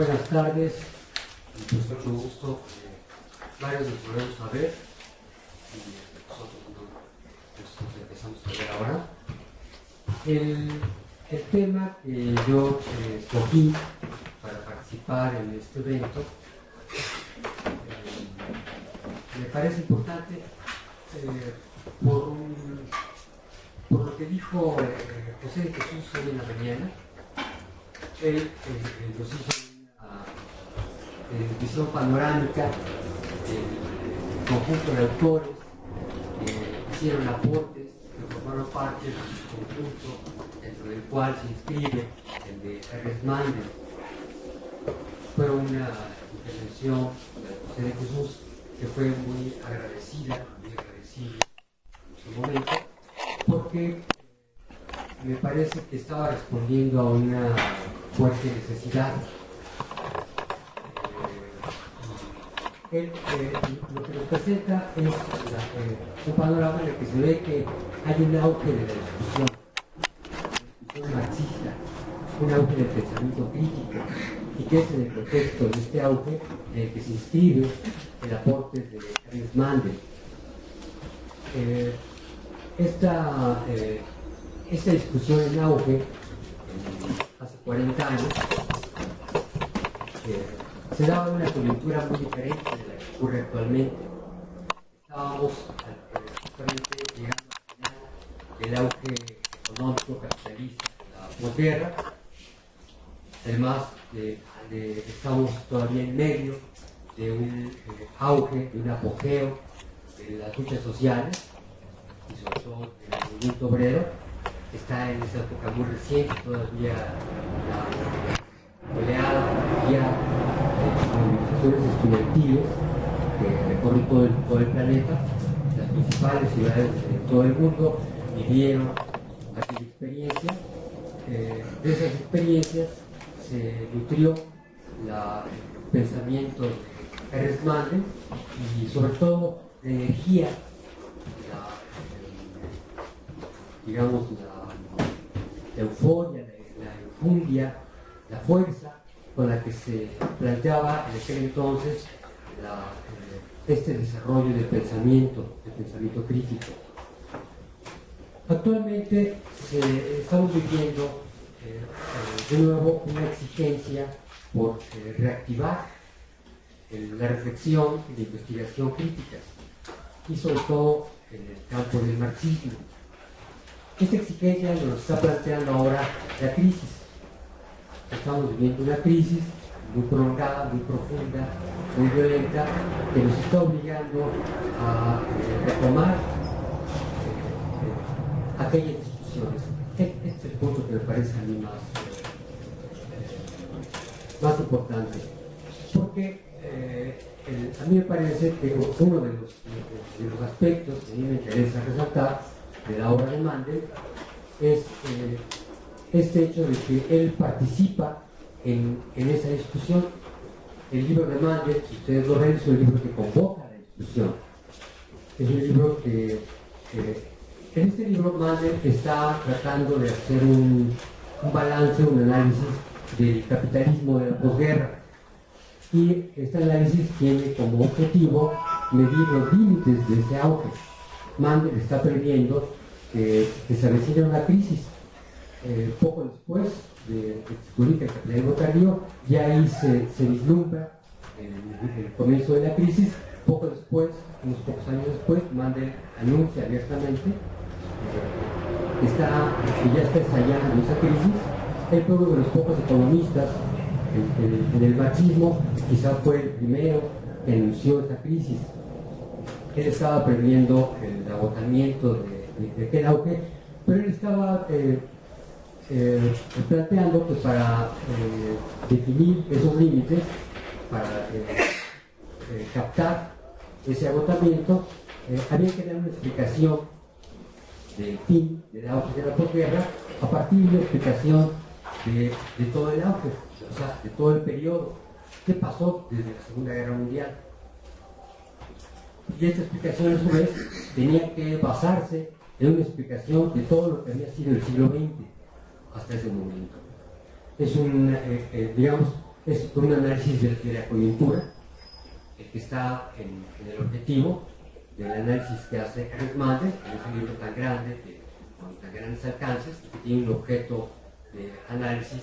buenas tardes, pues mucho gusto. Varios nos volvemos a ver y nosotros nos empezamos a ver ahora. El tema que yo escogí para participar en este evento me parece importante por lo que dijo José de Jesús hoy en la mañana. Él nos hizo una visión panorámica del conjunto de autores que hicieron aportes, que formaron parte de su conjunto, dentro del cual se inscribe el de Ernest Mandel. Fue una intervención de José de Jesús que fue muy agradecida, muy agradecida en su momento, porque me parece que estaba respondiendo a una fuerte necesidad. Él lo que nos presenta es un panorama en el que se ve que hay un auge de la discusión marxista, un auge del pensamiento crítico, y que es en el contexto de este auge en el que se inscribe el aporte de Ernest Mandel. Esta discusión en auge hace 40 años se daba en una coyuntura muy diferente de la que ocurre actualmente. Estábamos justamente llegando al final del auge económico capitalista de la posguerra. Además, estamos todavía en medio de un auge, de un apogeo de las luchas sociales y sobre todo del movimiento obrero. Está en esa época muy reciente todavía la oleada ya de movilizaciones estudiantiles que recorren todo el planeta. Las principales ciudades de todo el mundo vivieron aquella experiencia. De esas experiencias se nutrió el pensamiento de Ernest Mandel y sobre todo la energía, digamos, la euforia, la enjundia, la fuerza con la que se planteaba en aquel entonces este desarrollo del pensamiento crítico. Actualmente estamos viviendo de nuevo una exigencia por reactivar la reflexión y la investigación críticas, y sobre todo en el campo del marxismo. Esta exigencia nos está planteando ahora la crisis. Estamos viviendo una crisis muy prolongada, muy profunda, muy violenta, que nos está obligando a retomar aquellas discusiones. Este es el punto que me parece a mí más importante, porque a mí me parece que uno de los aspectos que a mí me interesa resaltar de la obra de Mandel es este hecho de que él participa en esa discusión. El libro de Mandel, si ustedes lo ven, es un libro que convoca la discusión. Es un libro que en este libro Mandel está tratando de hacer un balance, un análisis del capitalismo de la posguerra, y este análisis tiene como objetivo medir los límites de ese auge. Mandel está previendo que se avecina una crisis. Poco después de que se publica el capitalismo tardío, ya ahí se vislumbra el comienzo de la crisis. Poco después, unos pocos años después, Mandel anuncia abiertamente que ya está ensayando esa crisis. Él fue uno de los pocos economistas en el marxismo, quizá fue el primero que anunció esa crisis. Él estaba previendo el agotamiento de aquel auge, pero él estaba planteando que para definir esos límites, para captar ese agotamiento, había que dar una explicación del fin del auge de la posguerra a partir de una explicación de todo el auge, o sea, de todo el periodo que pasó desde la Segunda Guerra Mundial. Y esta explicación, a su vez, tenía que basarse en una explicación de todo lo que había sido el siglo XX hasta ese momento. Es digamos, es un análisis de la coyuntura, el que está en el objetivo del análisis que hace Ernst Mandel, en ese libro tan grande, con tan grandes alcances, que tiene un objeto de análisis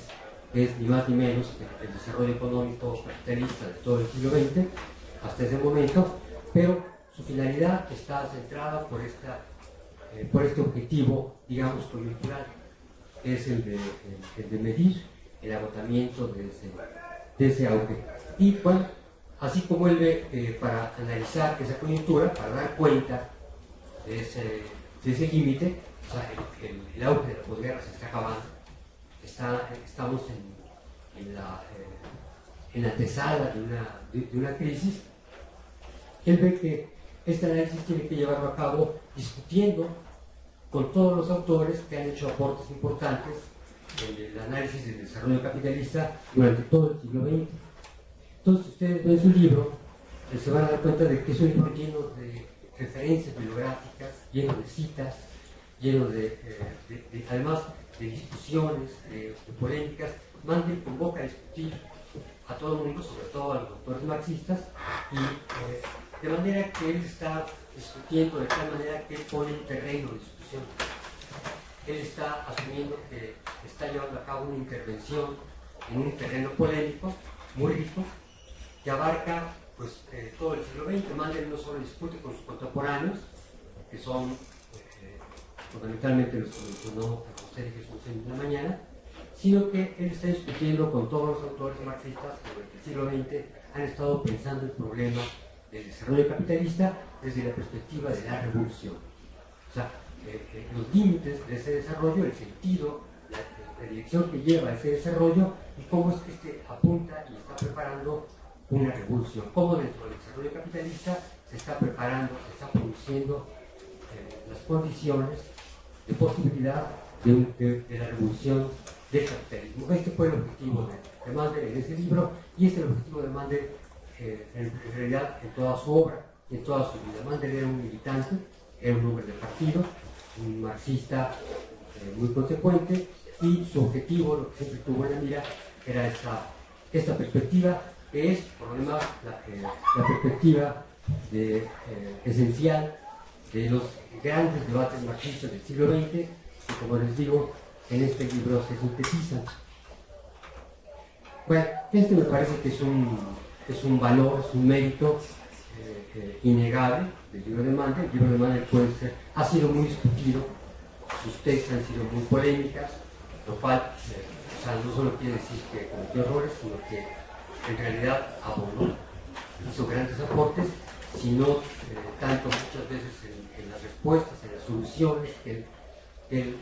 que es ni más ni menos que el desarrollo económico capitalista de todo el siglo XX hasta ese momento, pero su finalidad está centrada por este objetivo, digamos, coyuntural, que es el de medir el agotamiento de ese auge. Y bueno, así como él ve, para analizar esa coyuntura, para dar cuenta de ese límite, o sea, el auge de la posguerra se está acabando, estamos en la antesala de una crisis. Él ve que este análisis tiene que llevarlo a cabo discutiendo con todos los autores que han hecho aportes importantes en el análisis del desarrollo capitalista durante todo el siglo XX. Entonces, ustedes ven su libro, se van a dar cuenta de que es un libro lleno de referencias bibliográficas, lleno de citas, lleno además de discusiones, de polémicas. Mandel convoca a discutir a todo el mundo, sobre todo a los autores marxistas, y de manera que él está discutiendo de tal manera que él pone un terreno de discusión. Él está asumiendo que está llevando a cabo una intervención en un terreno polémico muy rico, que abarca pues, todo el siglo XX. Mandel no solo discute con sus contemporáneos, que son fundamentalmente los que mencionó José Jesús en la mañana, sino que él está discutiendo con todos los autores marxistas que durante el siglo XX han estado pensando el problema del desarrollo capitalista desde la perspectiva de la revolución. O sea, los límites de ese desarrollo, el sentido, la dirección que lleva a ese desarrollo y cómo es que este apunta y está preparando una revolución. Cómo dentro del desarrollo capitalista se está preparando, se está produciendo las condiciones de posibilidad de la revolución del capitalismo. Este fue el objetivo de Mandel en ese libro, y este es el objetivo de Mandel en realidad en toda su obra, en toda su vida. Mandel era un militante, era un hombre de partido, un marxista muy consecuente, y su objetivo, lo que siempre tuvo en la mira, era esta perspectiva, que es por lo demás la perspectiva esencial de los grandes debates marxistas del siglo XX, y como les digo, en este libro se sintetizan. Bueno, este me parece que es un valor, es un mérito innegable del libro de Mandel. El libro de Mandel ha sido muy discutido, sus tesis han sido muy polémicas, lo cual no solo quiere decir que cometió errores, sino que en realidad abonó, hizo grandes aportes, sino tanto muchas veces en las respuestas, en las soluciones que él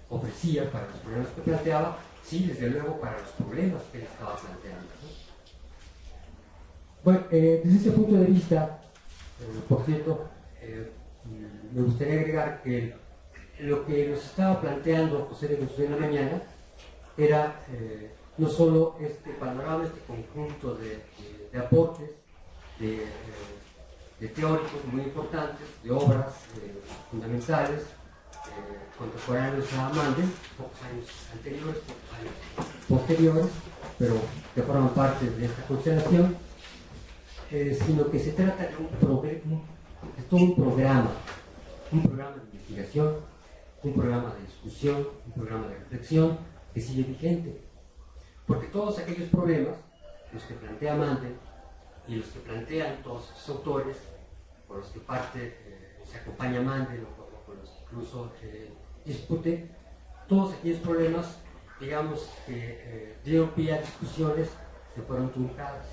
ofrecía para los problemas que planteaba, sí, desde luego para los problemas que él estaba planteando, ¿no? Bueno, desde ese punto de vista, por cierto, me gustaría agregar que lo que nos estaba planteando José de Jesús en la mañana era no solo este panorama, este conjunto de aportes, de teóricos muy importantes, de obras fundamentales, contemporáneos a Mandel, pocos años anteriores, pocos años posteriores, pero que forman parte de esta constelación, sino que se trata de todo un programa de investigación, un programa de discusión, un programa de reflexión que sigue vigente. Porque todos aquellos problemas, los que plantea Mandel y los que plantean todos esos autores, por los que se acompaña Mandel o por los que incluso discute, todos aquellos problemas, digamos, que dieron pie a discusiones que fueron truncadas.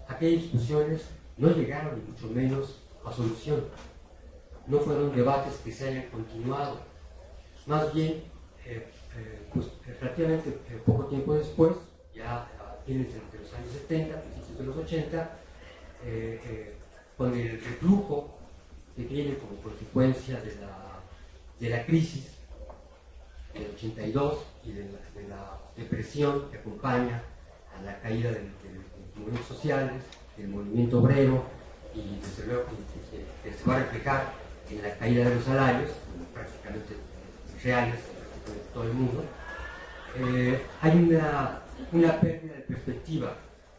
Aquellas discusiones no llegaron, ni mucho menos, a solución. No fueron debates que se hayan continuado. Más bien, pues, relativamente poco tiempo después, ya a fines de los años 70, principios de los 80, con el reflujo que viene como consecuencia de la crisis del 82 y de la depresión que acompaña a la caída de los movimientos sociales, del movimiento obrero, y desde luego que se va a reflejar en la caída de los salarios, prácticamente reales, de todo el mundo. Hay una pérdida de perspectiva,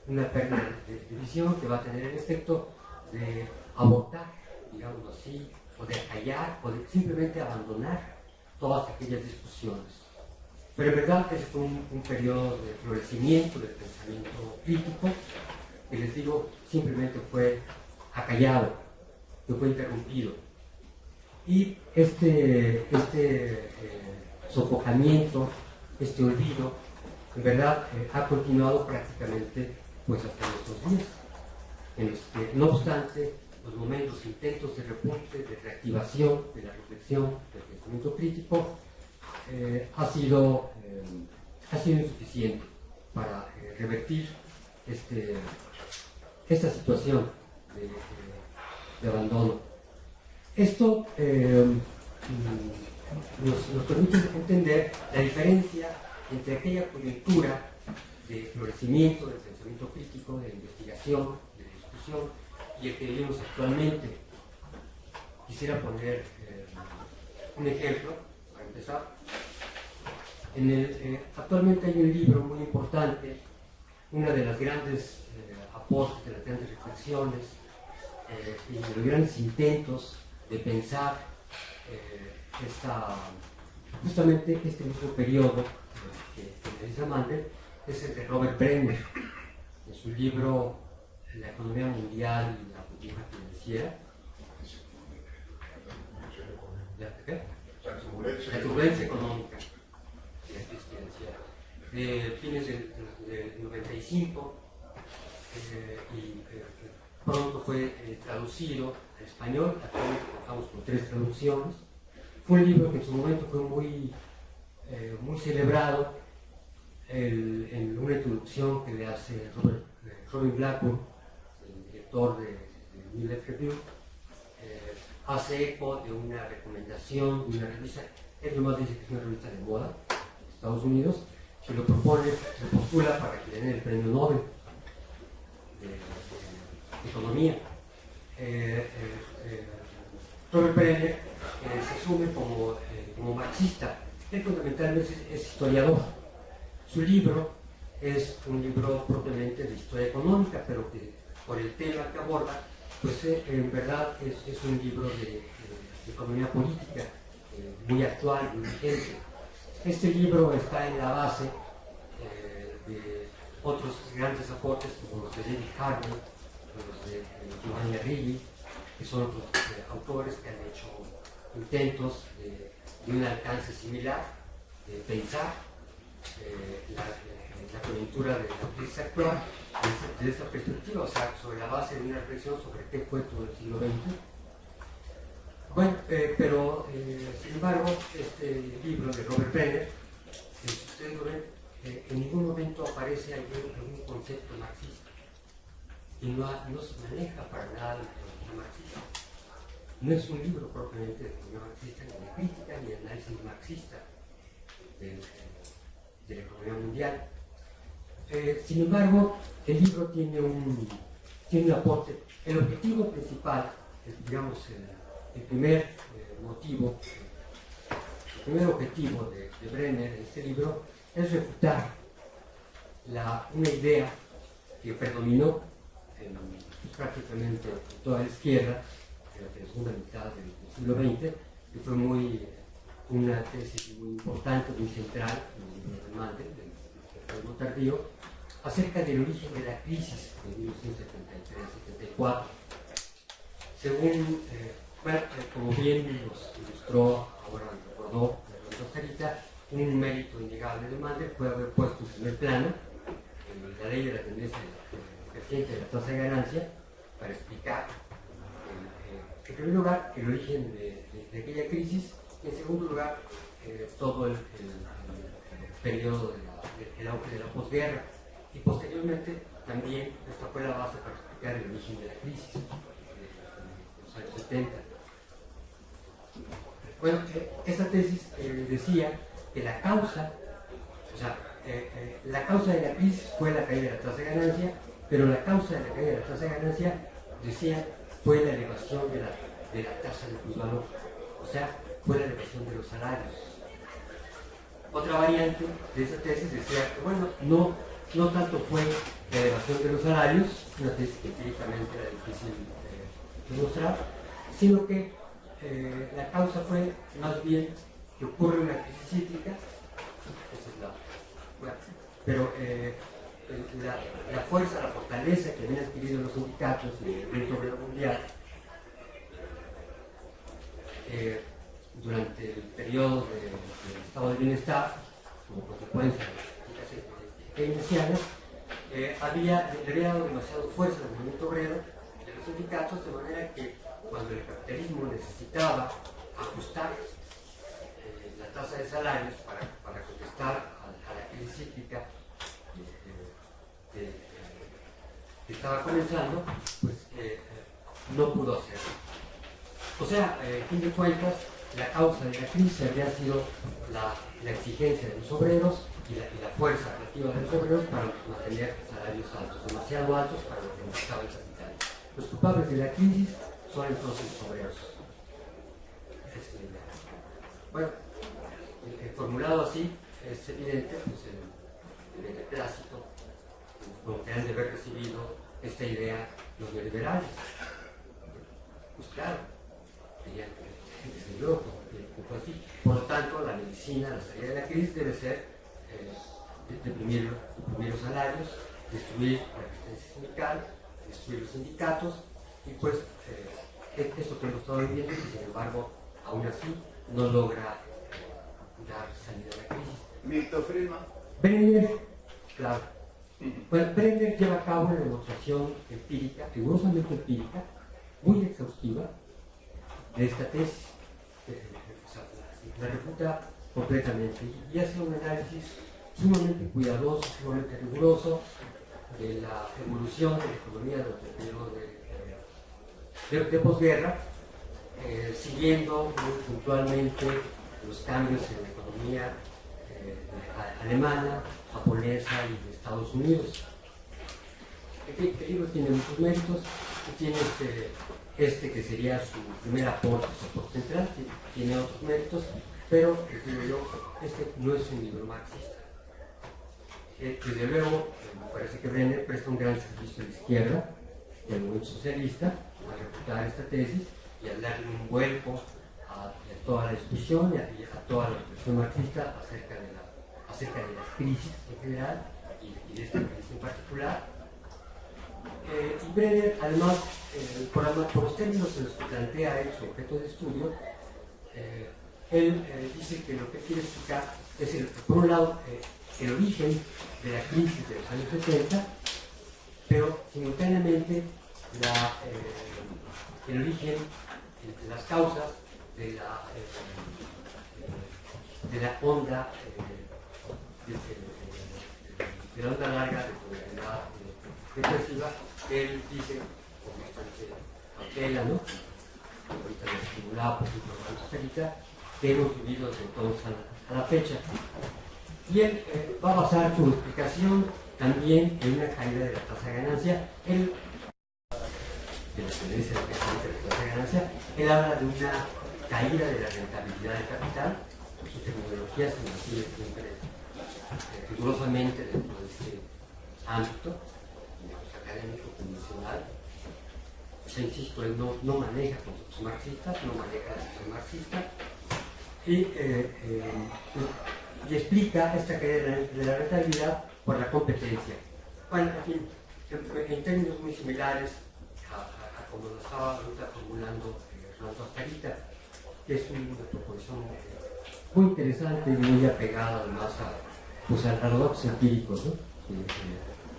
una pérdida de visión que va a tener el efecto de abortar, digamos así, o de callar, o de simplemente abandonar todas aquellas discusiones. Pero en verdad ese fue un periodo de florecimiento del pensamiento crítico, que les digo, simplemente fue acallado, que fue interrumpido. Y este sofocamiento, este olvido, en verdad ha continuado prácticamente pues hasta nuestros días, en los que, no obstante, los momentos, intentos de repunte, de reactivación, de la reflexión, del pensamiento crítico, ha sido insuficiente para revertir esta situación de abandono. Esto nos permite entender la diferencia entre aquella coyuntura de florecimiento del pensamiento crítico, de investigación, de discusión, y el que vivimos actualmente. Quisiera poner un ejemplo, para empezar. Actualmente hay un libro muy importante, una de las grandes aportes, de las grandes reflexiones y de los grandes intentos de pensar justamente este mismo periodo que realiza Mandel, es el de Robert Brenner, en su libro La economía mundial y la política financiera. La turbulencia económica y la crisis financiera, de fines del 95, y pronto fue traducido al español. Actualmente contamos con 3 traducciones. Fue un libro que en su momento fue muy celebrado en una introducción que le hace Robin Blackburn, el director de Millet Review. Hace eco de una recomendación de una revista, él nomás dice que es una revista de moda de Estados Unidos, se lo propone, se postula para que le den el premio Nobel de Economía. Robert Brenner se asume como marxista. Él fundamentalmente es historiador. Su libro es un libro propiamente de historia económica, pero que por el tema que aborda, pues en verdad es un libro de economía política muy actual, muy vigente. Este libro está en la base de otros grandes aportes como los de David Harvey, los de Giovanni Arrighi, que son otros autores que han hecho intentos de un alcance similar, de pensar la coyuntura de la crisis actual desde esta perspectiva, o sea, sobre la base de una reflexión sobre qué fue todo el siglo XX. Bueno, pero sin embargo, este libro de Robert Brenner, si ustedes lo ven, en ningún momento aparece algún concepto marxista y no se maneja para nada la economía marxista. No es un libro propiamente de economía marxista, ni de crítica, ni de análisis marxista de la economía mundial. Sin embargo, el libro tiene un aporte. El objetivo principal, digamos, el primer motivo, el primer objetivo de Brenner en este libro es refutar una idea que predominó prácticamente en toda la izquierda en la segunda mitad del siglo XX, que fue una tesis muy importante, muy central en el libro de Mandel, del tardío, acerca del origen de la crisis de 1973-74. Según, como bien nos ilustró, ahora nos recordó Rosarita, un mérito innegable de Mandel fue haber puesto en primer plano la ley de la tendencia creciente de la tasa de ganancia para explicar, en primer lugar, el origen de aquella crisis, y en segundo lugar, todo el periodo del auge de la posguerra. Y posteriormente también esta fue la base para explicar el origen de la crisis de los años 70. Bueno, esta tesis decía que la causa, la causa de la crisis fue la caída de la tasa de ganancia, pero la causa de la caída de la tasa de ganancia, decía, fue la elevación de la tasa de plusvalor, o sea, fue la elevación de los salarios. Otra variante de esa tesis decía que, bueno, no tanto fue la elevación de los salarios, una tesis que empíricamente era difícil demostrar, sino que la causa fue más bien que ocurre una crisis cíclica, esa es bueno, pero la fuerza, la fortaleza que habían adquirido los sindicatos y el movimiento obrero mundial durante el periodo del estado de bienestar, como consecuencia de las políticas keynesianas, le había dado demasiado fuerza al movimiento obrero de los sindicatos, de manera que cuando el capitalismo necesitaba ajustar la tasa de salarios para contestar a la crisis cíclica que estaba comenzando, pues no pudo hacerlo. O sea, en fin de cuentas, la causa de la crisis habría sido la exigencia de los obreros y la fuerza relativa de los obreros para mantener salarios altos, demasiado altos para lo que necesitaba el capital. Los culpables de la crisis son entonces los obreros. Bueno, formulado así, es evidente, pues el beneplácito, como que han de haber recibido esta idea los neoliberales. Pues claro, desde luego, fue así. Por lo tanto, la medicina, la salida de la crisis debe ser deprimir los salarios, destruir la resistencia sindical, destruir los sindicatos, y pues esto que hemos estado viviendo, y sin embargo, aún así, no logra dar salida a la crisis. Milton Friedman. Brenner, claro. Bueno, Brenner lleva a cabo una demostración empírica, rigurosamente empírica, muy exhaustiva, de esta tesis. La refuta completamente y hace un análisis sumamente cuidadoso, sumamente riguroso de la evolución de la economía durante el periodo de posguerra, siguiendo muy puntualmente los cambios en la economía alemana, japonesa y de Estados Unidos. El libro tiene muchos méritos y tiene este que sería su primer aporte, su aporte central, tiene otros méritos, pero digo yo, este no es un libro marxista. Desde luego, me parece que Brenner presta un gran servicio a la izquierda y al movimiento socialista a refutar esta tesis y a darle un vuelco a toda la discusión y a toda la reflexión marxista acerca de las crisis en general y de esta crisis en particular. Y Brenner, además, por los términos en los que plantea él su objeto de estudio, él dice que lo que quiere explicar es, por un lado, el origen de la crisis de los años 70, pero simultáneamente el origen, las causas de la onda larga de probabilidad depresiva. Él dice, con bastante cautela, ¿no? Ahorita lo estimulaba por ejemplo Margarita, que hemos vivido desde entonces a la fecha. Y él va a basar su explicación también en una caída de la tasa de ganancia. Él, de la tendencia de la tasa de ganancia, él habla de una caída de la rentabilidad del capital. Su terminología se mantiene siempre rigurosamente dentro de este ámbito académico convencional. O sea, insisto, él no maneja conceptos marxistas, no maneja la visión marxista y explica esta caída de la rentabilidad por la competencia. Bueno, en términos muy similares a como lo estaba ahorita formulando Rolando Astarita, que es una proposición muy interesante y muy apegada además a los paradoxos empíricos, ¿no?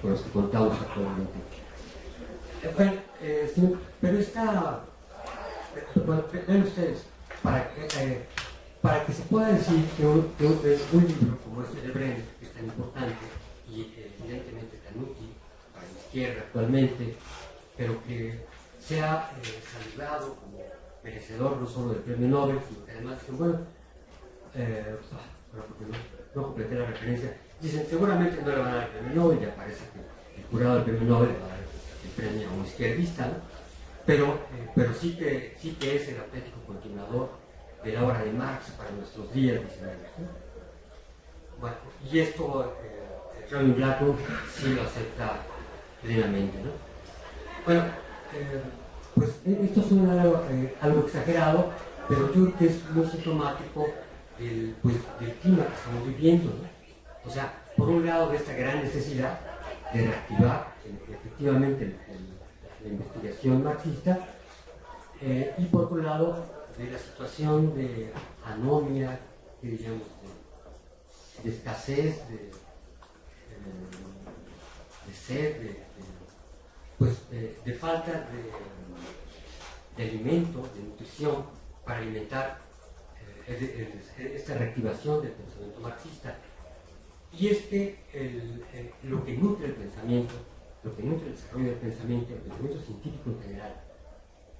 Con los que contamos actualmente. Bueno, pero ven ustedes, para que se pueda decir que un libro como este de Brenner, que es tan importante y evidentemente tan útil para la izquierda actualmente, pero que sea saludado como merecedor no solo del premio Nobel, sino que además dicen, bueno, porque no completé la referencia, dicen seguramente no le van a dar el premio Nobel, ya parece que el jurado del premio Nobel va a dar el premio a un izquierdista, ¿no? pero sí que es el auténtico continuador de la obra de Marx para nuestros días, dicen ellos, ¿no? Bueno, y esto Charlie Blackmore sí lo acepta plenamente, ¿no? Bueno, pues esto suena algo exagerado, pero yo creo que es muy sintomático del clima que estamos viviendo, ¿no? O sea, por un lado de esta gran necesidad de reactivar efectivamente la investigación marxista, y por otro lado de la situación de anomia, que diríamos, de escasez, de sed, de falta de alimento, de nutrición para alimentar esta reactivación del pensamiento marxista. Y es que lo que nutre el pensamiento, lo que nutre el desarrollo del pensamiento, el pensamiento científico en general,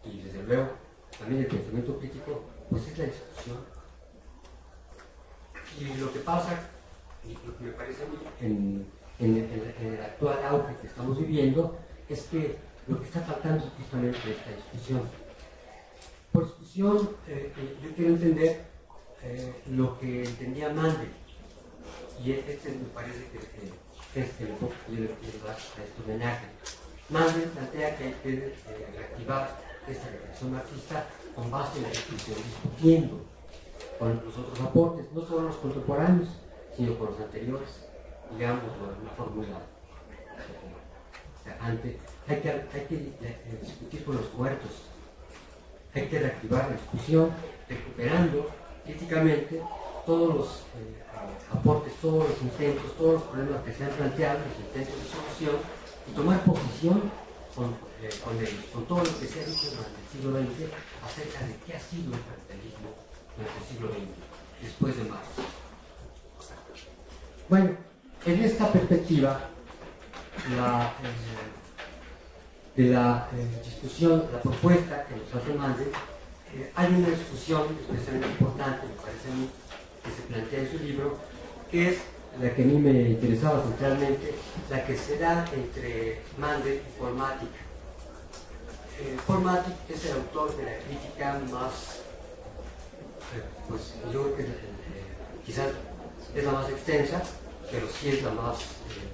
y desde luego también el pensamiento crítico, pues es la discusión. Y lo que pasa, y lo que me parece a mí en el actual auge que estamos viviendo, es que lo que está faltando es justamente esta discusión. Por discusión, yo quiero entender lo que entendía Mandel, y este me parece que es el enfoque que yo le quiero dar a este homenaje. Mandel plantea que hay que reactivar esta reflexión marxista con base en la discusión, discutiendo con los otros aportes, no solo los contemporáneos, sino con los anteriores, digámoslo en una fórmula. Antes, hay que discutir con los muertos, hay que reactivar la discusión, recuperando críticamente todos los aportes, todos los intentos, todos los problemas que se han planteado, los intentos de solución, y tomar posición con ellos, con todo lo que se ha dicho durante el siglo XX acerca de qué ha sido el capitalismo durante el siglo XX, después de Marx. Bueno, en esta perspectiva, de la discusión, la propuesta que nos hace Mandel, hay una discusión especialmente importante, me parece a mí, que se plantea en su libro, que es la que a mí me interesaba centralmente, la que se da entre Mandel y Formatic. Formatic es el autor de la crítica más, pues yo creo que quizás es la más extensa, pero sí es la más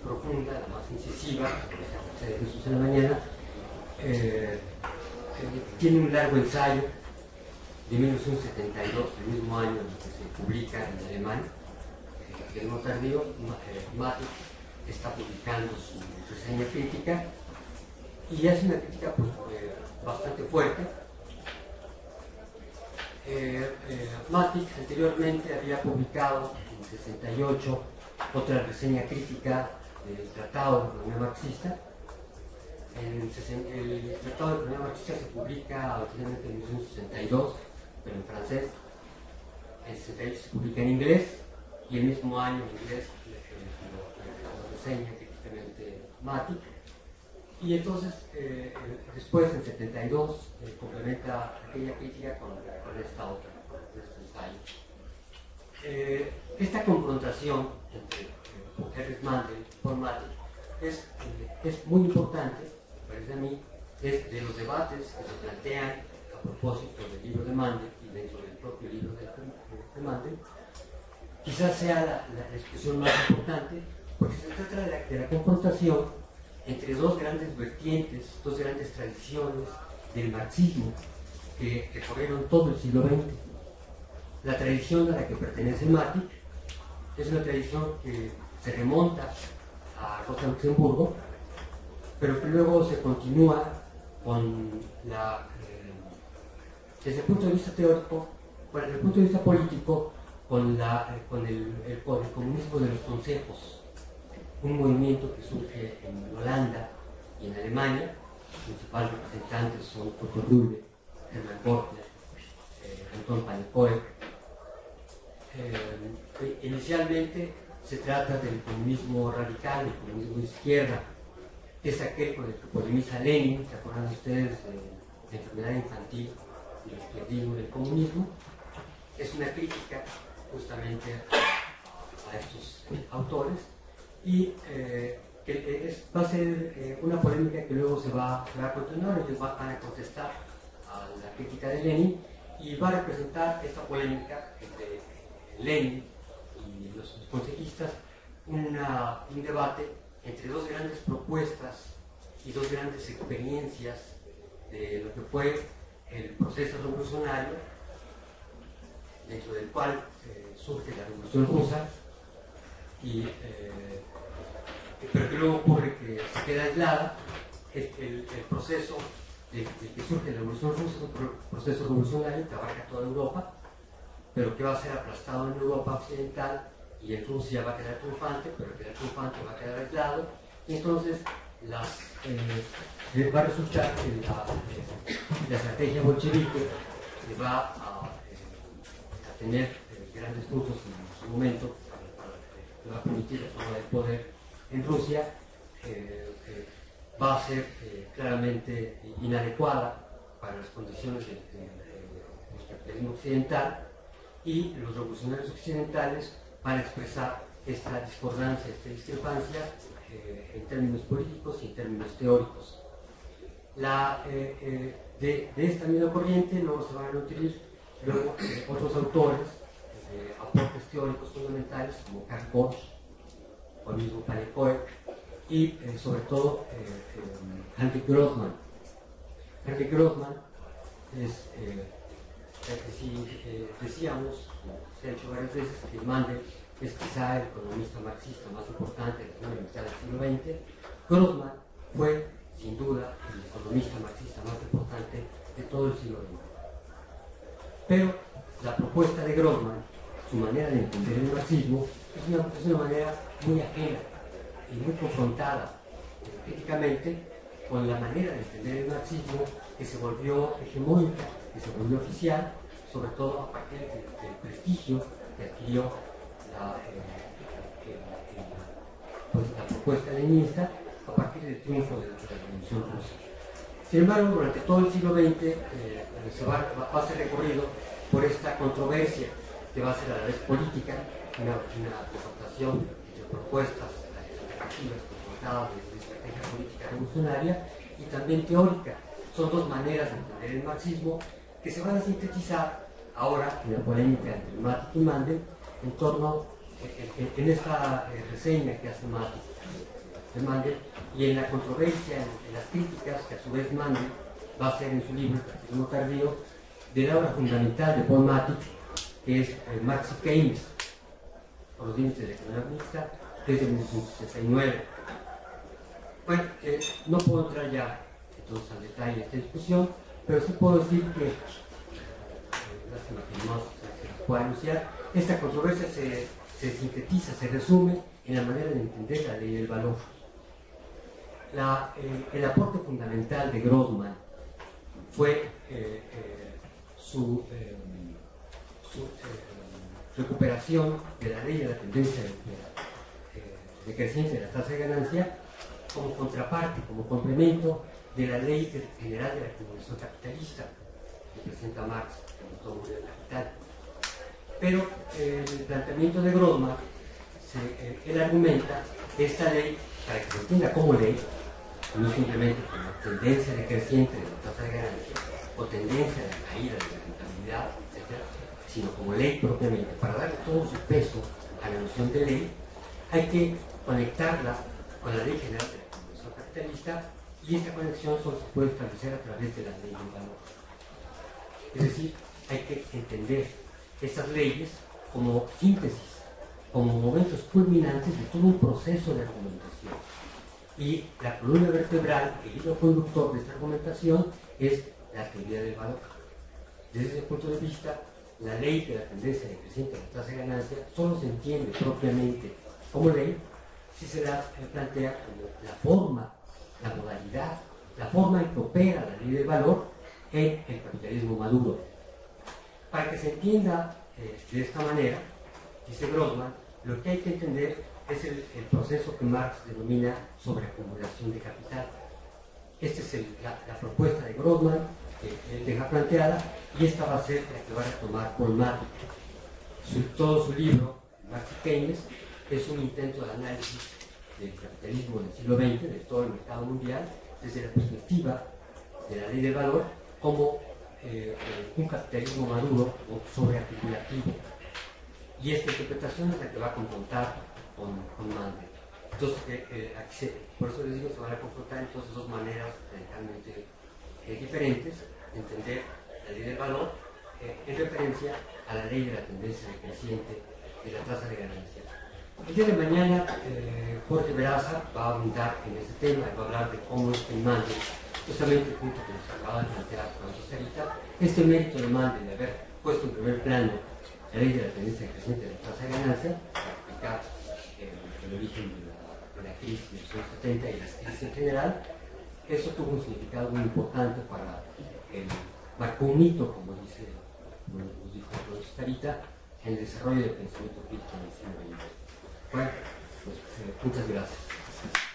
profunda, la más incisiva, de Jesús en la mañana. Tiene un largo ensayo de 1972, el mismo año en el que se publica en alemán, que es muy tardío. Matic está publicando su reseña crítica y hace una crítica pues, bastante fuerte. Matic anteriormente había publicado en 68 otra reseña crítica del Tratado de Economía Marxista. El Tratado de Economía Marxista se publica originalmente en 1962, pero en francés. En 68 se publica en inglés, y el mismo año en inglés lo reseña críticamente Matic. Y entonces, después en 72, complementa aquella crítica con esta otra, con este ensayo. Esta confrontación entre Erich Mandel y Paul Matic es muy importante, me parece a mí, es de los debates que se plantean a propósito del libro de Mandel y dentro del propio libro de Mandel. Quizás sea la discusión más importante, porque se trata de la confrontación entre dos grandes vertientes, dos grandes tradiciones del marxismo que recorrieron todo el siglo XX. La tradición a la que pertenece Matic es una tradición que se remonta a Rosa Luxemburgo, pero que luego se continúa con desde el punto de vista teórico, bueno, desde el punto de vista político, con el comunismo de los consejos, un movimiento que surge en Holanda y en Alemania. Los principales representantes son Otto Rühle, Hermann Borchner, Anton Pannekoek. Inicialmente se trata del comunismo radical, el comunismo de izquierda, que es aquel con el que polemiza Lenin. ¿Se acuerdan ustedes de la enfermedad infantil y el izquierdismo del comunismo? Es una crítica justamente a estos autores, y va a ser una polémica que luego se va a continuar. Ellos van a contestar a la crítica de Lenin, y va a representar esta polémica entre Lenin y los consejistas un debate entre dos grandes propuestas y dos grandes experiencias de lo que fue el proceso revolucionario, dentro del cual surge la Revolución Rusa, pero que luego ocurre que se queda aislada. El proceso de que surge la Revolución Rusa es un proceso revolucionario que abarca toda Europa, pero que va a ser aplastado en Europa occidental, y en Rusia va a quedar triunfante, pero el quedar triunfante va a quedar aislado, y entonces va a resultar que la estrategia bolchevique va a tener grandes frutos en su momento, que va a permitir la toma del poder en Rusia, va a ser claramente inadecuada para las condiciones del capitalismo occidental, y los revolucionarios occidentales van a expresar esta discordancia, esta discrepancia en términos políticos y en términos teóricos. De esta misma corriente luego se van a nutrir otros autores de aportes teóricos fundamentales como Karl Bosch o el mismo Palékoé, y sobre todo Henrik Grossman. Henrik Grossman es, si decíamos, se ha hecho varias veces, que Mandel es quizá el economista marxista más importante de la segunda mitad del siglo XX. Grossman fue, sin duda, el economista marxista más importante de todo el siglo XX. Pero la propuesta de Grossman, su manera de entender el marxismo, es una manera muy ajena y muy confrontada críticamente con la manera de entender el marxismo, que se volvió hegemónica, que se volvió oficial, sobre todo a partir del prestigio que adquirió la propuesta leninista a partir del triunfo de la Revolución Rusa. Sin embargo, durante todo el siglo XX se va a ser recorrido por esta controversia que va a ser a la vez política, una confrontación entre propuestas alternativas confrontadas de estrategia política revolucionaria, y también teórica. Son dos maneras de entender el marxismo que se van a sintetizar ahora en la polémica entre Matic y Mandel en torno en esta reseña que hace Matic de Mandel, y en la controversia, en las críticas que a su vez Mandel va a hacer en su libro El capitalismo tardío, de la obra fundamental de Paul Matic, que es Marx y Keynes, por los límites de la economía mixta, desde 1969. Bueno, no puedo entrar ya entonces al detalle de esta discusión, pero sí puedo decir que, lástima que no se pueda anunciar, esta controversia se sintetiza, se resume en la manera de entender la ley del valor. El aporte fundamental de Grossman fue su recuperación de la ley de la tendencia de creciente de la tasa de ganancia como contraparte, como complemento de la ley general de la acumulación capitalista que presenta Marx en todo el capital. Pero el planteamiento de Grossman, él argumenta que esta ley, para que se entienda como ley, no simplemente como tendencia decreciente de la tasa de ganancia o tendencia de la caída de la rentabilidad, etc., sino como ley propiamente, para darle todo su peso a la noción de ley, hay que conectarla con la ley general de la acumulación capitalista, y esta conexión solo se puede establecer a través de la ley del valor. Es decir, hay que entender estas leyes como síntesis, como momentos culminantes de todo un proceso de argumentación. Y la columna vertebral, el hilo conductor de esta argumentación, es la teoría del valor. Desde ese punto de vista, la ley de la tendencia decreciente de la tasa de ganancia solo se entiende propiamente como ley si se la plantea como la forma, la modalidad, la forma en que opera la ley del valor en el capitalismo maduro. Para que se entienda de esta manera, dice Grossman, lo que hay que entender es el proceso que Marx denomina sobreacumulación de capital. Esta es la propuesta de Grossman que él deja planteada, y esta va a ser la que va a retomar Paul Matic. Todo su libro, Marx y Keynes, es un intento de análisis del capitalismo del siglo XX, de todo el mercado mundial, desde la perspectiva de la ley del valor, como un capitalismo maduro o sobrearticulativo. Y esta interpretación es la que va a confrontar con Mandel. Entonces, por eso les digo, se van a confrontar entonces dos maneras radicalmente diferentes de entender la ley del valor en referencia a la ley de la tendencia decreciente y la tasa de ganancia. El día de mañana, Jorge Veraza va a abundar en este tema y va a hablar de cómo es que Mandel, justamente el punto que nos acaba de plantear Francisco ahorita, este mérito de Mandel de haber puesto en primer plano la ley de la tendencia decreciente de la tasa de ganancia, para explicar el origen de la crisis de los años 70 y las crisis en general, eso tuvo un significado muy importante para marcó un hito, como nos dijo Francisco ahorita, en el desarrollo del pensamiento crítico en el siglo XX. Bueno, pues muchas gracias.